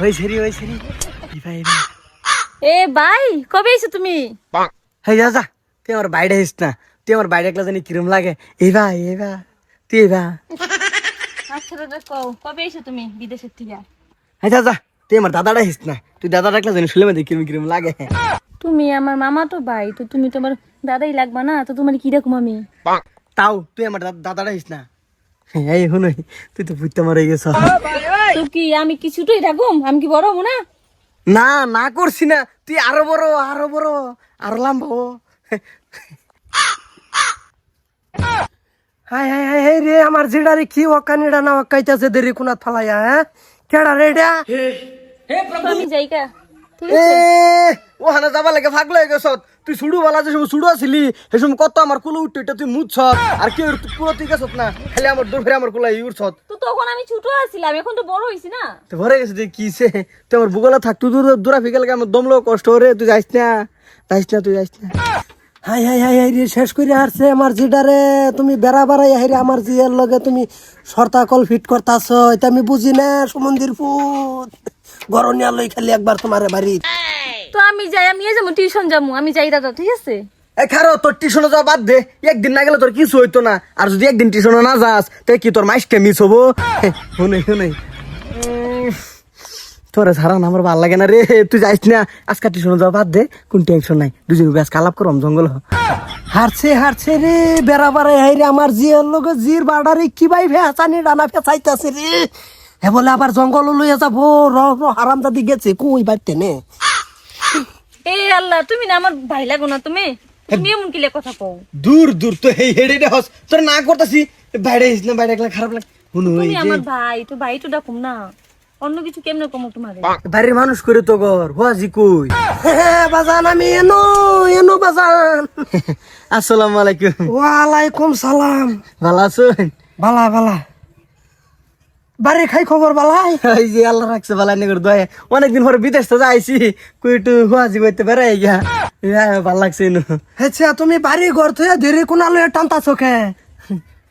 ওই সেরি এই ভাই এ ভাই কবে এসো তুমি? হ্যাঁ যা যা তুই আমার বাইরে আসিস না, তুই আমার বাইরে একলা জানি কিরম লাগে। এই ভাই তুই আচ্ছা দাদা কও কবে এসো তুমি বিদেশের থেকে? হ্যাঁ যা যা তুই আমার দাদাটা আসিস না, তুই দাদাটা একলা জানি শুলে মধ্যে কিরম লাগে। তুমি আমার মামা তো ভাই, তো তুমি তোমার দাদাই লাগবা না, তো তোমার কি রকম আমি? তাও তুই আমার দাদাটা আসিস না। এই শুনই তুই তো বুঝতে মারে গেছ। তো কি আমি কি ছোটই থাকুম? আমি কি বড় হবো না? না না করছি না, তুই আরো বড় আরো লম্বা হো। হাই হাই হাই হাই রে আমার জিডারে কি ওকানিডা না ওকাইতাছে দেরি কোনাত ফালাইয়া হ্যাঁ কেডা রে এটা? তো আমি যাই কা? এ ও হানা যাবা লাগে ভাগলো হয়ে গেছ। তুই সুড়ু বালা যে সময় সুড়ু আসিলি সে সময় কত আমার কুলো উঠতে এটা তুই মুছ আর কি পুরো তুই গেছত না, খালি আমার দূর ফিরে আমার কুলা উঠছ। তো তখন আমি ছোট আছিলাম, এখন তো বড় হইছি না। তো ভরে গেছে তুই কিসে, তুই আমার বুগলা থাক, তুই দূরা ফিকে লাগে আমার দমলো কষ্ট রে। তুই যাইস না তুই যাইস না। হাই হাই হাই হাই রে শেষ করে হারছে আমার জিডারে। তুমি বেড়া বেড়াই হাইরে আমার জিয়ার লগে তুমি সর্তা কল ফিট করতাছ, এটা আমি বুঝি না। সমন্দির ফুট গরনিয়া লই খালি একবার তোমারে বাড়ি। তো আমি যাই, আমি যাবো টিউশন যাবো, আমি যাই দাদা, ঠিক আছে? এ খারো তোর টিউশনে যাওয়া বাদ দে, একদিন না গেলে তোর কিছু হইতো না। আর যদি একদিন টিউশনে না যাস তাই কি তোর মাইসকে মিস হবো? শুনে তোরে ছাড়া না আমার ভাল লাগে না রে। তুই যাইস না আজকে টিউশনে যাওয়া বাদ দে, কোন টেনশন নাই। দুজন আজকে আলাপ করম জঙ্গল। হারছে রে বেড়া বেড়াই হাইরে আমার জিয়ার লগে জির বাড়ারে কি ভাই ফেঁচানি ডানা ফেঁচাইতাছে রে। হে বলে আবার জঙ্গল লইয়া যাবো। হারাম দাদি গেছে কই বাড়তে নে। এ আল্লাহ, তুমি না আমার ভাই লাগো না? তুমি তুমি এমন কিলে কথা কও? দূর তো এই হেডে হস তোর না করতাছি। বাইরে আইস না, বাইরে একলা খারাপ লাগে। শুনো ওই তুমি যে আমার ভাই, তো ভাই তো ডাকুম না, অন্য কিছু কেমনে কমো তোমারে? বাড়ির মানুষ করে তো ঘর হুয়াজি কই। হ্যাঁ বাজান আমি এনো বাজান। আসসালামু আলাইকুম। ওয়ালাইকুম সালাম। ভালো আছেন? বালা বাড়ি খাই খবর বালাই? এই যে আল্লাহ রাখছে ভালো নিকর দয়া। অনেকদিন পরে বিদেশ তো যাইছি, কই একটু হুয়াজি করতে বেড়াই গিয়া। ভালো লাগছে। আচ্ছা তুমি বাড়ি ঘর থেকে ধীরে কোনা লইয়া টানতাছ কে?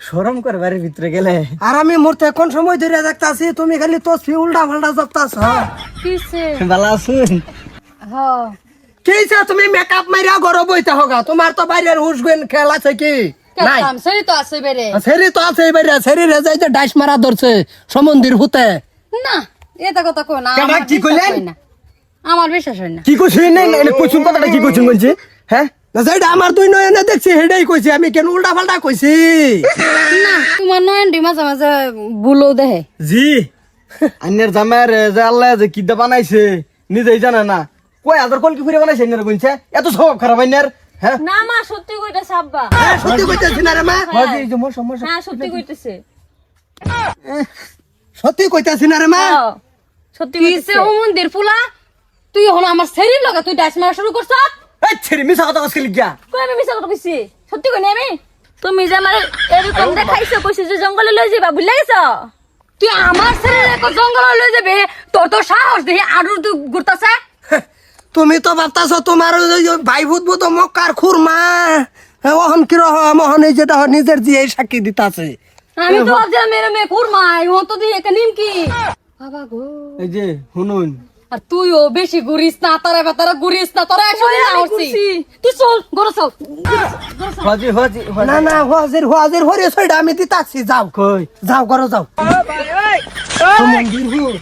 শরম করে বাড়ির ভিতরে গেলে। আর আমি মরতে কোন সময় ধরে দেখতাছি তুমি খালি তসফি উল্টা ফাল্টা জপতাছ। কিসে? ভালো আছেন? হ্যাঁ কিছে তুমি মেকআপ মাইরা ঘর বইতে হোগা? তোমার তো বাইরের হুসবেন খেল আছে কি নাই? সেই তো আছে বেরে। সেরি তো আছে বাইরে, সেরি রে যাইতে ডাইস মারা ধরছে সমন্দির হুতে। না এটা কথা কই না, কেডা কি কইলেন? আমার বিশ্বাস হয় না। কি কইছিস? না কইছুন কথাটা কি কইছুন বলছি? হ্যাঁ না যাইটা আমার দুই নয়নে দেখছি হেডাই কইছি, আমি কেন উল্টা ফাল্টা কইছি? না তোমার নয়ন ডি মাঝে মাঝে ভুলও দেহে। জি আন্নের জামাইয়ের যে আল্লাহ যে কিডা বানাইছে নিজেই জানে না। কয় হাজার কল কি ফিরে বানাইছে আন্নের কইছে? এত স্বভাব খারাপ আন্নের। হ্যাঁ না মা সত্যি কইতাছে আব্বা। হ্যাঁ সত্যি কইতাছি না রে মা, হাজি এই যে সমস্যা। হ্যাঁ সত্যি কইতেছে। সত্যি কইতাছি না রে মা। হ্যাঁ সত্যি কইতেছে। ও মন্দির ফুলা, তুই হলো আমার শরীর লাগা তুই ডাইস মারা শুরু করছ? এই ছেড়ে মিছা কথা কইছিস গিয়া। কই আমি মিছা কথা কইছি? সত্যি কই না আমি? তুমি যে আমার এরকম দেখাইছো, কইছো যে জঙ্গলে লই যাবা, ভুলে গেছো? তুই আমার শরীরে এক জঙ্গলে লই যাবে, তোর তো সাহস দেখি আড়ু তুই ঘুরতাছে। তুমি তো ভাবতাছ তোমার ভাই ভূত তো মক্কার খুরমা। ওহন কি রহম ওহন এই যেটা নিজের দিয়ে সাক্ষী দিতাছে। আমি তো ভাবছিলাম মেরে মেয়ে কুরমাই, ও তো দিয়ে একটা নিমকি। বাবা গো, এই যে শুনুন আর তুইও বেশি ঘুরিস না, তারা বেতারা ঘুরিস না, তোরা একসাথে না হচ্ছি। তুই চল ঘরে চল। হাজি না না হাজির হরে ছয়টা আমি দিতাছি, যাও কই যাও করো যাও। সমন্দির